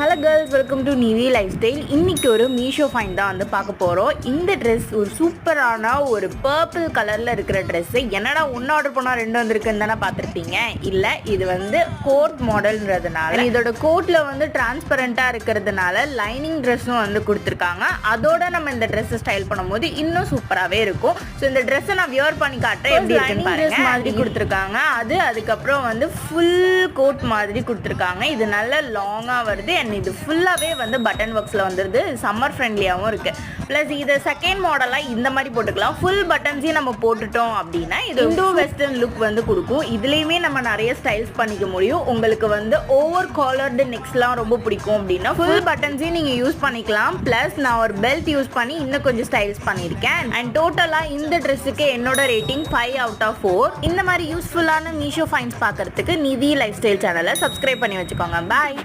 Hello girls, welcome to Nivi life style. இன்றைக்கி ஒரு Meesho fine தான் வந்து பார்க்க போகிறோம். இந்த ட்ரெஸ் ஒரு சூப்பரான ஒரு பர்பிள் கலரில் இருக்கிற ட்ரெஸ்ஸு. என்னடா ஒன்று ஆர்டர் பண்ணால் ரெண்டு வந்திருக்குன்னு தானே பார்த்துருப்பீங்க. இல்லை, இது வந்து கோட் மாடல்ன்றதுனால இதோட கோட்டில் வந்து டிரான்ஸ்பரண்ட்டாக இருக்கிறதுனால லைனிங் ட்ரெஸ்ஸும் வந்து கொடுத்துருக்காங்க. அதோட நம்ம இந்த ட்ரெஸ்ஸை ஸ்டைல் பண்ணும்போது இன்னும் சூப்பராகவே இருக்கும். ஸோ இந்த ட்ரெஸ்ஸை நான் வியர் பண்ணி காட்டுறேன். எப்படி இருக்குன்னு பாருங்க. மாதிரி கொடுத்துருக்காங்க. அதுக்கப்புறம் வந்து ஃபுல் கோட் மாதிரி கொடுத்துருக்காங்க. இது நல்ல லாங்காக வருது. அண்ட் இது ஃபுல்லாகவே வந்து பட்டன் ஒர்க்ஸில் வந்துடுது. சம்மர் ஃப்ரெண்ட்லியாகவும் இருக்குது. ப்ளஸ் இதை செகண்ட் மாடலாக இந்த மாதிரி போட்டுக்கலாம். ஃபுல் பட்டன்ஸையும் நம்ம போட்டுட்டோம் அப்படின்னா இது இண்டோ வெஸ்டர்ன் லுக் வந்து கொடுக்கும். இதுலேயுமே நம்ம நிறைய ஸ்டைல்ஸ் பண்ணிக்க முடியும். உங்களுக்கு வந்து ஓவர் காலர்டு நெக்ஸ்லாம் ரொம்ப பிடிக்கும் அப்படின்னா ஃபுல் பட்டன்ஸையும் நீங்கள் யூஸ் பண்ணிக்கலாம். ப்ளஸ் நான் ஒரு பெல்ட் யூஸ் பண்ணி இன்னும் கொஞ்சம் ஸ்டைல்ஸ் பண்ணியிருக்கேன். அண்ட் டோட்டலாக இந்த ட்ரெஸ்ஸுக்கு என்னோட ரேட்டிங் 5/4. இந்த மாதிரி யூஸ்ஃபுல்லான மீஷோ ஃபைன்ஸ் பார்க்கறதுக்கு நிதி லைஃப் ஸ்டைல் சேனலை சப்ஸ்கிரைப் பண்ணி வச்சுக்கோங்க. பாய்.